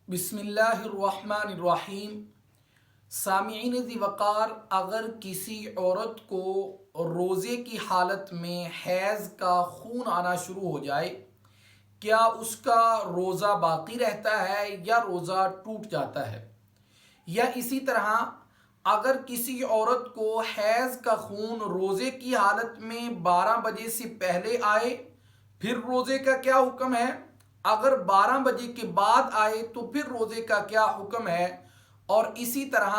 بسم اللہ الرحمن الرحیم۔ سامعین ذی وقار، اگر کسی عورت کو روزے کی حالت میں حیض کا خون آنا شروع ہو جائے، کیا اس کا روزہ باقی رہتا ہے یا روزہ ٹوٹ جاتا ہے؟ یا اسی طرح اگر کسی عورت کو حیض کا خون روزے کی حالت میں 12 بجے سے پہلے آئے، پھر روزے کا کیا حکم ہے؟ اگر 12 بجے کے بعد آئے تو پھر روزے کا کیا حکم ہے؟ اور اسی طرح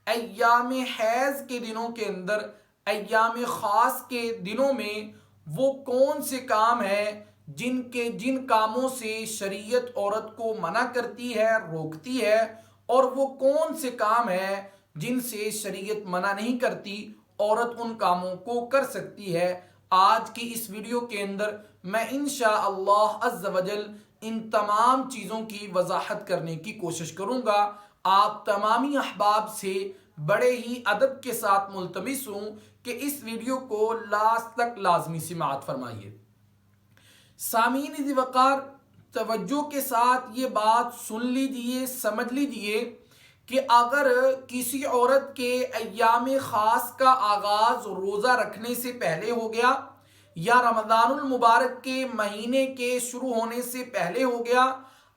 ایام حیض کے دنوں کے اندر، ایام خاص کے دنوں میں وہ کون سے کام ہیں جن کاموں سے شریعت عورت کو منع کرتی ہے، روکتی ہے، اور وہ کون سے کام ہیں جن سے شریعت منع نہیں کرتی، عورت ان کاموں کو کر سکتی ہے۔ آج کی اس ویڈیو کے اندر میں انشاءاللہ عز و جل ان تمام چیزوں کی وضاحت کرنے کی کوشش کروں گا۔ آپ تمامی احباب سے بڑے ہی ادب کے ساتھ ملتمس ہوں کہ اس ویڈیو کو لاسٹ تک لازمی سماعت فرمائیے۔ سامعین ذی وقار، توجہ کے ساتھ یہ بات سن لیجئے، سمجھ لیجئے کہ اگر کسی عورت کے ایام خاص کا آغاز روزہ رکھنے سے پہلے ہو گیا یا رمضان المبارک کے مہینے کے شروع ہونے سے پہلے ہو گیا،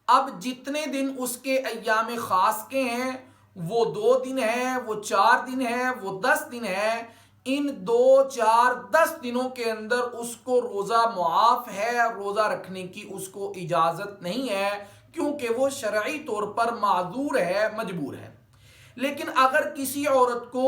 اب جتنے دن اس کے ایام خاص کے ہیں، وہ 2 دن ہیں، وہ 4 دن ہیں، وہ 10 دن ہیں، ان 2 4 10 دنوں کے اندر اس کو روزہ معاف ہے، روزہ رکھنے کی اس کو اجازت نہیں ہے، کیونکہ وہ شرعی طور پر معذور ہے، مجبور ہے۔ لیکن اگر کسی عورت کو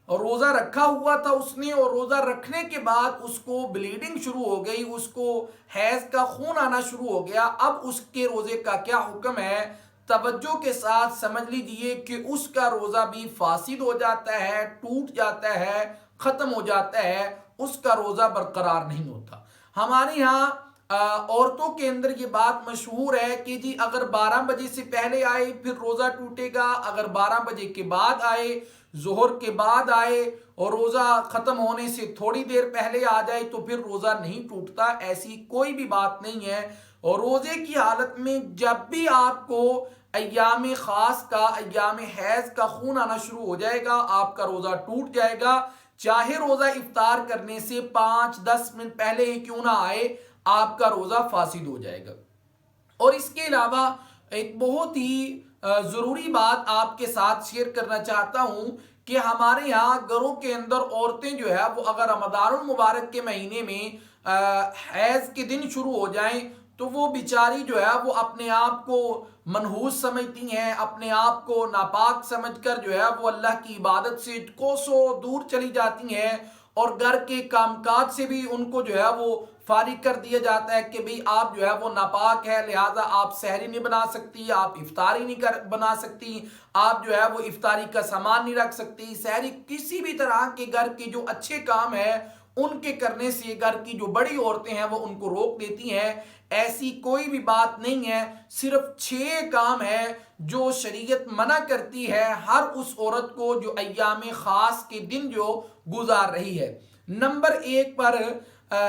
روزہ رکھا ہوا تھا اس نے، اور روزہ رکھنے کے بعد اس کو بلیڈنگ شروع ہو گئی، اس کو حیض کا خون آنا شروع ہو گیا، اب اس کے روزے کا کیا حکم ہے؟ توجہ کے ساتھ سمجھ لیجئے کہ اس کا روزہ بھی فاسد ہو جاتا ہے، ٹوٹ جاتا ہے، ختم ہو جاتا ہے، اس کا روزہ برقرار نہیں ہوتا۔ ہمارے یہاں عورتوں کے اندر یہ بات مشہور ہے کہ جی اگر 12 بجے سے پہلے آئے پھر روزہ ٹوٹے گا، اگر 12 بجے کے بعد آئے، ظہر کے بعد آئے اور روزہ ختم ہونے سے تھوڑی دیر پہلے آ جائے تو پھر روزہ نہیں ٹوٹتا۔ ایسی کوئی بھی بات نہیں ہے، اور روزے کی حالت میں جب بھی آپ کو ایام خاص کا، ایام حیض کا خون آنا شروع ہو جائے گا، آپ کا روزہ ٹوٹ جائے گا، چاہے روزہ افطار کرنے سے 5-10 منٹ پہلے ہی کیوں نہ آئے، آپ کا روزہ فاسد ہو جائے گا۔ اور اس کے علاوہ ایک بہت ہی ضروری بات آپ کے ساتھ شیئر کرنا چاہتا ہوں کہ ہمارے یہاں گھروں کے اندر عورتیں جو ہے وہ اگر رمضان المبارک کے مہینے میں حیض کے دن شروع ہو جائیں تو وہ بیچاری جو ہے وہ اپنے آپ کو منحوس سمجھتی ہیں، اپنے آپ کو ناپاک سمجھ کر جو ہے وہ اللہ کی عبادت سے کوسوں دور چلی جاتی ہیں، اور گھر کے کام کاج سے بھی ان کو جو ہے وہ فارغ کر دیا جاتا ہے کہ بھئی آپ جو ہے وہ ناپاک ہے، لہٰذا آپ سحری نہیں بنا سکتی، آپ افطاری نہیں بنا سکتی، آپ جو ہے وہ افطاری کا سامان نہیں رکھ سکتی، سحری کسی بھی طرح کے گھر کے جو اچھے کام ہیں ان کے کرنے سے گھر کی جو بڑی عورتیں ہیں وہ ان کو روک دیتی ہیں۔ ایسی کوئی بھی بات نہیں ہے، صرف 6 کام ہے جو شریعت منع کرتی ہے ہر اس عورت کو جو ایام خاص کے دن جو گزار رہی ہے۔ نمبر 1 پر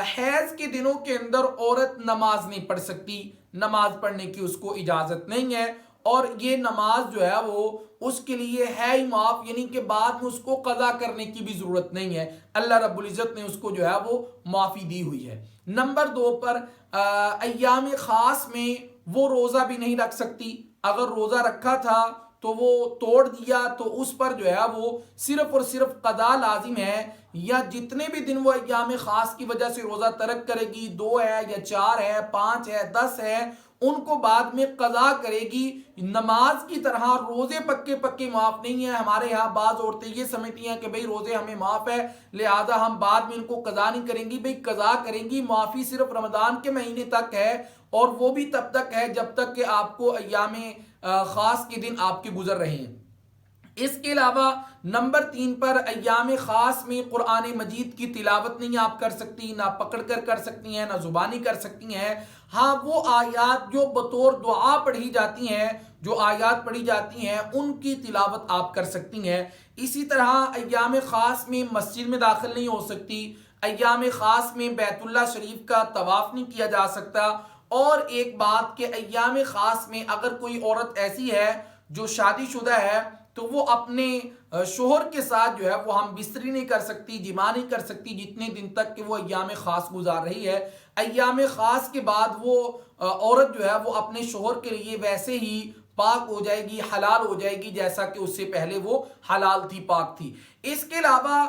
حیض کے دنوں کے اندر عورت نماز نہیں پڑھ سکتی، نماز پڑھنے کی اس کو اجازت نہیں ہے، اور یہ نماز جو ہے وہ اس کے لیے ہے ہی معاف، یعنی کہ بعد میں اس کو قضا کرنے کی بھی ضرورت نہیں ہے، اللہ رب العزت نے اس کو جو ہے وہ معافی دی ہوئی ہے۔ نمبر 2 پر ایام خاص میں وہ روزہ بھی نہیں رکھ سکتی، اگر روزہ رکھا تھا تو وہ توڑ دیا تو اس پر جو ہے وہ صرف اور صرف قضا لازم ہے، یا جتنے بھی دن وہ ایام خاص کی وجہ سے روزہ ترک کرے گی، 2 ہے یا 4 ہے، 5 ہے، 10 ہے، ان کو بعد میں قضا کرے گی۔ نماز کی طرح روزے پکے پکے معاف نہیں ہیں۔ ہمارے ہاں بعض عورتیں یہ سمجھتی ہیں کہ بھئی روزے ہمیں معاف ہے لہذا ہم بعد میں ان کو قضا نہیں کریں گی۔ بھئی قضا کریں گی، معافی صرف رمضان کے مہینے تک ہے، اور وہ بھی تب تک ہے جب تک کہ آپ کو ایام خاص کے دن آپ کے گزر رہے ہیں۔ اس کے علاوہ نمبر 3 پر ایام خاص میں قرآن مجید کی تلاوت نہیں آپ کر سکتی، نہ پکڑ کر سکتی ہیں، نہ زبانی کر سکتی ہیں۔ ہاں وہ آیات جو بطور دعا پڑھی جاتی ہیں، جو آیات پڑھی جاتی ہیں ان کی تلاوت آپ کر سکتی ہیں۔ اسی طرح ایام خاص میں مسجد میں داخل نہیں ہو سکتی، ایام خاص میں بیت اللہ شریف کا طواف نہیں کیا جا سکتا، اور ایک بات کہ ایام خاص میں اگر کوئی عورت ایسی ہے جو شادی شدہ ہے تو وہ اپنے شوہر کے ساتھ جو ہے وہ ہم بستری نہیں کر سکتی، جماع نہیں کر سکتی جتنے دن تک کہ وہ ایام خاص گزار رہی ہے۔ ایام خاص کے بعد وہ عورت جو ہے وہ اپنے شوہر کے لیے ویسے ہی پاک ہو جائے گی، حلال ہو جائے گی جیسا کہ اس سے پہلے وہ حلال تھی، پاک تھی۔ اس کے علاوہ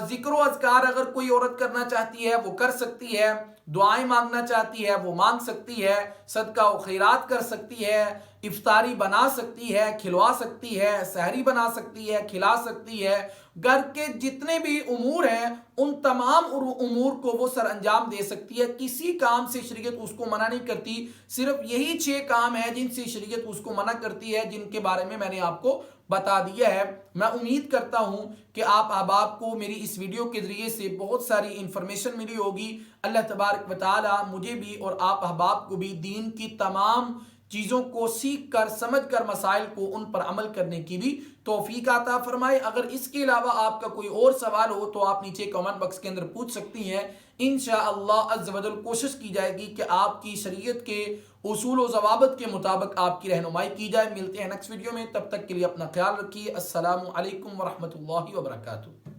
ذکر و اذکار اگر کوئی عورت کرنا چاہتی ہے وہ کر سکتی ہے، دعائیں مانگنا چاہتی ہے وہ مانگ سکتی ہے، صدقہ و خیرات کر سکتی ہے، افطاری بنا سکتی ہے، کھلوا سکتی ہے، سحری بنا سکتی ہے، کھلا سکتی ہے۔ گھر کے جتنے بھی امور ہیں ان تمام امور کو وہ سر انجام دے سکتی ہے، کسی کام سے شریعت اس کو منع نہیں کرتی۔ صرف یہی 6 کام ہیں جن سے شریعت اس کو منع کرتی ہے، جن کے بارے میں نے آپ کو بتا دیا ہے۔ میں امید کرتا ہوں کہ آپ احباب کو میری اس ویڈیو کے ذریعے سے بہت ساری انفارمیشن ملی ہوگی۔ اللہ تبارک و تعالی مجھے بھی اور آپ احباب کو بھی دین کی تمام چیزوں کو سیکھ کر سمجھ کر مسائل کو ان پر عمل کرنے کی بھی توفیق عطا فرمائے۔ اگر اس کے علاوہ آپ کا کوئی اور سوال ہو تو آپ نیچے کمنٹ باکس کے اندر پوچھ سکتی ہیں۔ انشاءاللہ عز و جل کوشش کی جائے گی کہ آپ کی شریعت کے اصول و ضوابط کے مطابق آپ کی رہنمائی کی جائے۔ ملتے ہیں نیکسٹ ویڈیو میں، تب تک کے لیے اپنا خیال رکھیے۔ السلام علیکم ورحمۃ اللہ وبرکاتہ۔